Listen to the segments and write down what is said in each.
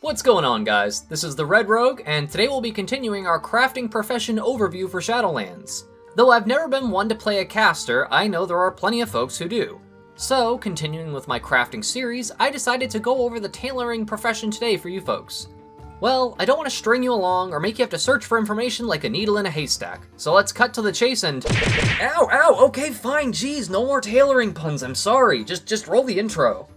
What's going on, guys? This is the Red Rogue, and today we'll be continuing our crafting profession overview for Shadowlands. Though I've never been one to play a caster, I know there are plenty of folks who do. So, continuing with my crafting series, I decided to go over the tailoring profession today for you folks. Well, I don't want to string you along or make you have to search for information like a needle in a haystack, so let's cut to the chase and... Ow! Okay, fine, geez, no more tailoring puns, I'm sorry, just roll the intro.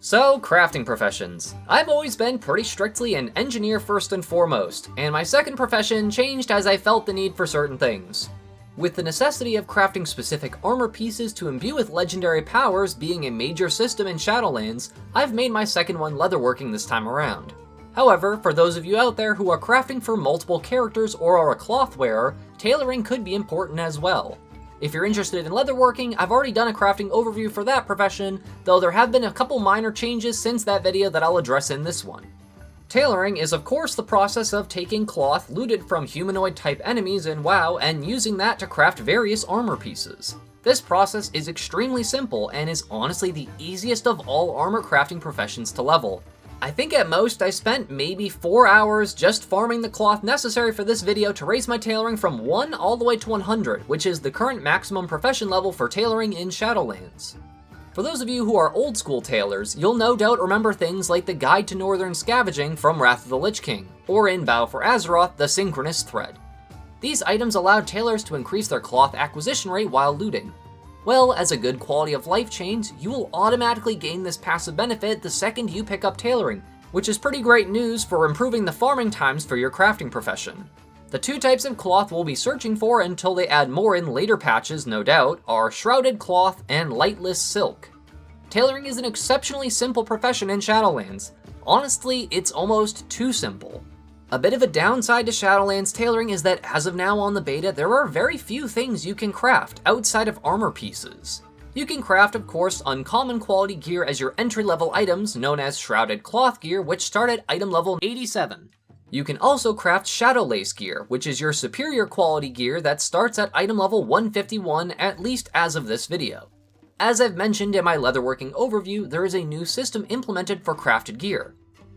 So, crafting professions. I've always been pretty strictly an engineer first and foremost, and my second profession changed as I felt the need for certain things. With the necessity of crafting specific armor pieces to imbue with legendary powers being a major system in Shadowlands, I've made my second one leatherworking this time around. However, for those of you out there who are crafting for multiple characters or are a cloth wearer, tailoring could be important as well. If you're interested in leatherworking, I've already done a crafting overview for that profession, though there have been a couple minor changes since that video that I'll address in this one. Tailoring is of course the process of taking cloth looted from humanoid type enemies in WoW and using that to craft various armor pieces. This process is extremely simple and is honestly the easiest of all armor crafting professions to level. I think at most I spent maybe 4 hours just farming the cloth necessary for this video to raise my tailoring from 1 all the way to 100, which is the current maximum profession level for tailoring in Shadowlands. For those of you who are old school tailors, you'll no doubt remember things like the Guide to Northern Scavenging from Wrath of the Lich King, or in Battle for Azeroth, the Synchronous Thread. These items allowed tailors to increase their cloth acquisition rate while looting. Well, as a good quality of life change, you will automatically gain this passive benefit the second you pick up tailoring, which is pretty great news for improving the farming times for your crafting profession. The two types of cloth we'll be searching for until they add more in later patches, no doubt, are shrouded cloth and lightless silk. Tailoring is an exceptionally simple profession in Shadowlands. Honestly, it's almost too simple. A bit of a downside to Shadowlands tailoring is that as of now on the beta, there are very few things you can craft outside of armor pieces. You can craft, of course, uncommon quality gear as your entry-level items, known as shrouded cloth gear, which start at item level 87. You can also craft shadow lace gear, which is your superior quality gear that starts at item level 151, at least as of this video. As I've mentioned in my leatherworking overview, there is a new system implemented for crafted gear: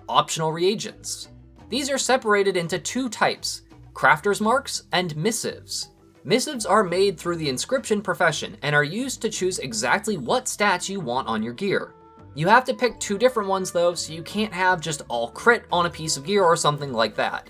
optional reagents. These are separated into two types: crafter's marks and missives. Missives are made through the inscription profession and are used to choose exactly what stats you want on your gear. You have to pick two different ones though, so you can't have just all crit on a piece of gear or something like that.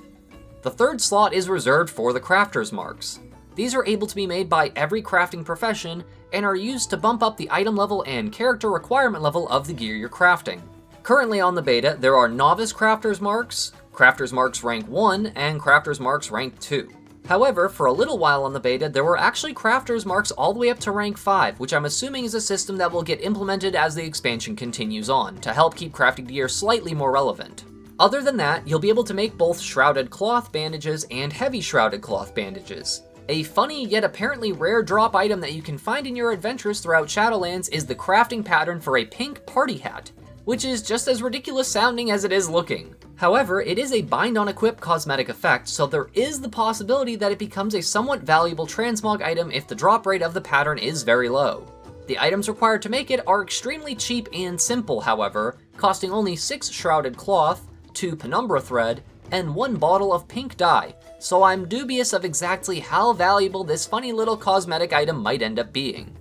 The third slot is reserved for the crafter's marks. These are able to be made by every crafting profession and are used to bump up the item level and character requirement level of the gear you're crafting. Currently on the beta, there are Novice Crafter's Marks, Crafter's Marks Rank 1, and Crafter's Marks Rank 2. However, for a little while on the beta, there were actually Crafter's Marks all the way up to Rank 5, which I'm assuming is a system that will get implemented as the expansion continues on, to help keep crafting gear slightly more relevant. Other than that, you'll be able to make both shrouded cloth bandages and heavy shrouded cloth bandages. A funny yet apparently rare drop item that you can find in your adventures throughout Shadowlands is the crafting pattern for a pink party hat, which is just as ridiculous sounding as it is looking. However, it is a bind on equip cosmetic effect, so there is the possibility that it becomes a somewhat valuable transmog item if the drop rate of the pattern is very low. The items required to make it are extremely cheap and simple, however, costing only 6 shrouded cloth, 2 penumbra thread, and 1 bottle of pink dye, so I'm dubious of exactly how valuable this funny little cosmetic item might end up being.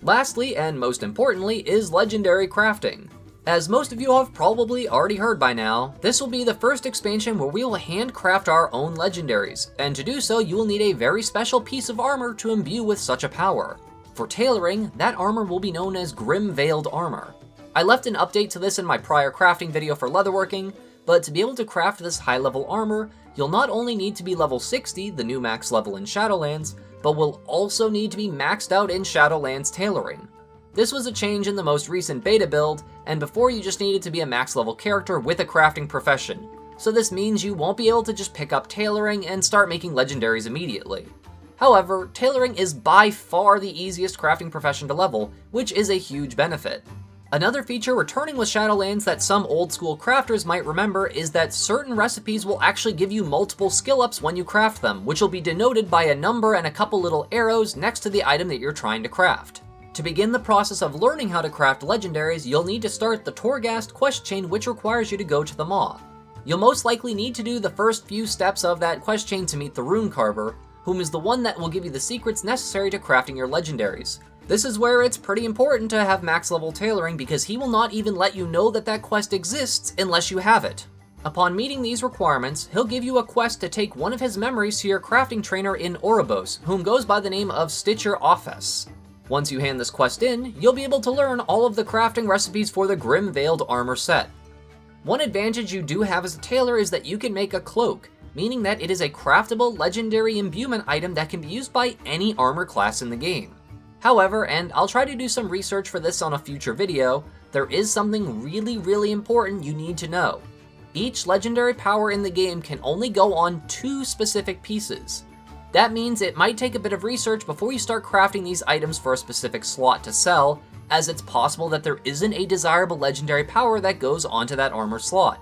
Lastly, and most importantly, is legendary crafting. As most of you have probably already heard by now, this will be the first expansion where we will handcraft our own legendaries, and to do so you will need a very special piece of armor to imbue with such a power. For tailoring, that armor will be known as Grim Veiled Armor. I left an update to this in my prior crafting video for leatherworking, but to be able to craft this high level armor, you'll not only need to be level 60, the new max level in Shadowlands, but will also need to be maxed out in Shadowlands tailoring. This was a change in the most recent beta build, and before you just needed to be a max level character with a crafting profession, so this means you won't be able to just pick up tailoring and start making legendaries immediately. However, tailoring is by far the easiest crafting profession to level, which is a huge benefit. Another feature returning with Shadowlands that some old school crafters might remember is that certain recipes will actually give you multiple skill ups when you craft them, which will be denoted by a number and a couple little arrows next to the item that you're trying to craft. To begin the process of learning how to craft legendaries, you'll need to start the Torghast quest chain, which requires you to go to the Maw. You'll most likely need to do the first few steps of that quest chain to meet the Rune Carver, whom is the one that will give you the secrets necessary to crafting your legendaries. This is where it's pretty important to have max level tailoring because he will not even let you know that that quest exists unless you have it. Upon meeting these requirements, he'll give you a quest to take one of his memories to your crafting trainer in Oribos, whom goes by the name of Stitcher Offes. Once you hand this quest in, you'll be able to learn all of the crafting recipes for the Grim Veiled Armor set. One advantage you do have as a tailor is that you can make a cloak, meaning that it is a craftable legendary imbuement item that can be used by any armor class in the game. However, and I'll try to do some research for this on a future video, there is something really important you need to know. Each legendary power in the game can only go on 2 specific pieces. That means it might take a bit of research before you start crafting these items for a specific slot to sell, as it's possible that there isn't a desirable legendary power that goes onto that armor slot.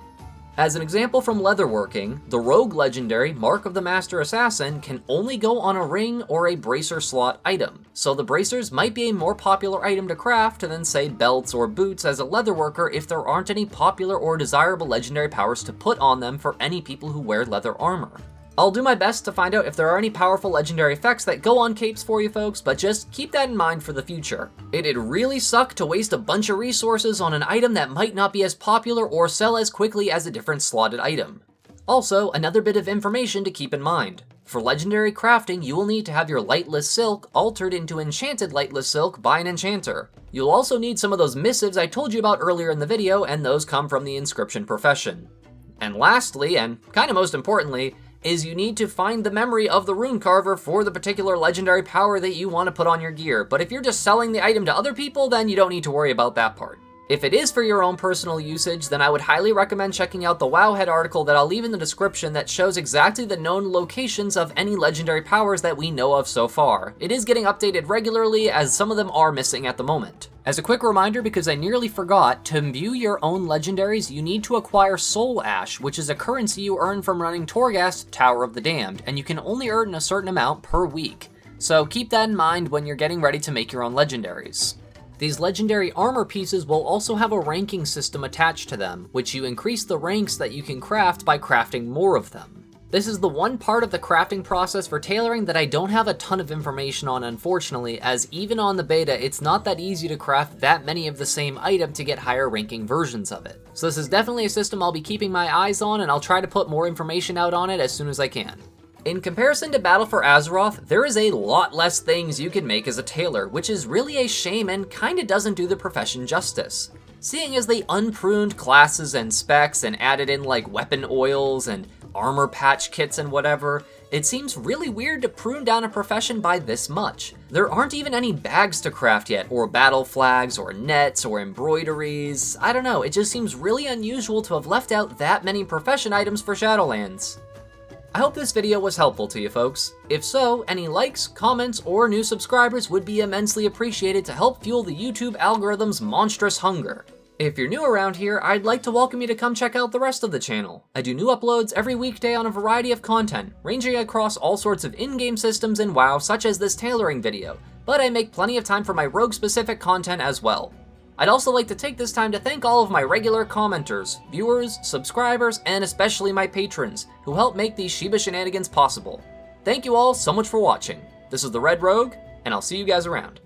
As an example from leatherworking, the rogue legendary Mark of the Master Assassin can only go on a ring or a bracer slot item, so the bracers might be a more popular item to craft than say belts or boots as a leatherworker if there aren't any popular or desirable legendary powers to put on them for any people who wear leather armor. I'll do my best to find out if there are any powerful legendary effects that go on capes for you folks, but just keep that in mind for the future. It'd really suck to waste a bunch of resources on an item that might not be as popular or sell as quickly as a different slotted item. Also, another bit of information to keep in mind. For legendary crafting, you will need to have your lightless silk altered into enchanted lightless silk by an enchanter. You'll also need some of those missives I told you about earlier in the video, and those come from the inscription profession. And lastly, and kinda most importantly, is you need to find the memory of the Rune Carver for the particular legendary power that you want to put on your gear, but if you're just selling the item to other people, then you don't need to worry about that part. If it is for your own personal usage, then I would highly recommend checking out the Wowhead article that I'll leave in the description that shows exactly the known locations of any legendary powers that we know of so far. It is getting updated regularly, as some of them are missing at the moment. As a quick reminder, because I nearly forgot, to imbue your own legendaries, you need to acquire Soul Ash, which is a currency you earn from running Torghast, Tower of the Damned, and you can only earn a certain amount per week. So keep that in mind when you're getting ready to make your own legendaries. These legendary armor pieces will also have a ranking system attached to them, which you increase the ranks that you can craft by crafting more of them. This is the one part of the crafting process for tailoring that I don't have a ton of information on, unfortunately, as even on the beta, it's not that easy to craft that many of the same item to get higher ranking versions of it. So this is definitely a system I'll be keeping my eyes on, and I'll try to put more information out on it as soon as I can. In comparison to Battle for Azeroth, there is a lot less things you can make as a tailor, which is really a shame and kinda doesn't do the profession justice. Seeing as they unpruned classes and specs and added in like weapon oils and armor patch kits and whatever, it seems really weird to prune down a profession by this much. There aren't even any bags to craft yet, or battle flags, or nets, or embroideries. I don't know, it just seems really unusual to have left out that many profession items for Shadowlands. I hope this video was helpful to you folks. If so, any likes, comments, or new subscribers would be immensely appreciated to help fuel the YouTube algorithm's monstrous hunger. If you're new around here, I'd like to welcome you to come check out the rest of the channel. I do new uploads every weekday on a variety of content, ranging across all sorts of in-game systems in WoW, such as this tailoring video, but I make plenty of time for my rogue-specific content as well. I'd also like to take this time to thank all of my regular commenters, viewers, subscribers, and especially my patrons, who help make these Shiba shenanigans possible. Thank you all so much for watching. This is the Red Rogue, and I'll see you guys around.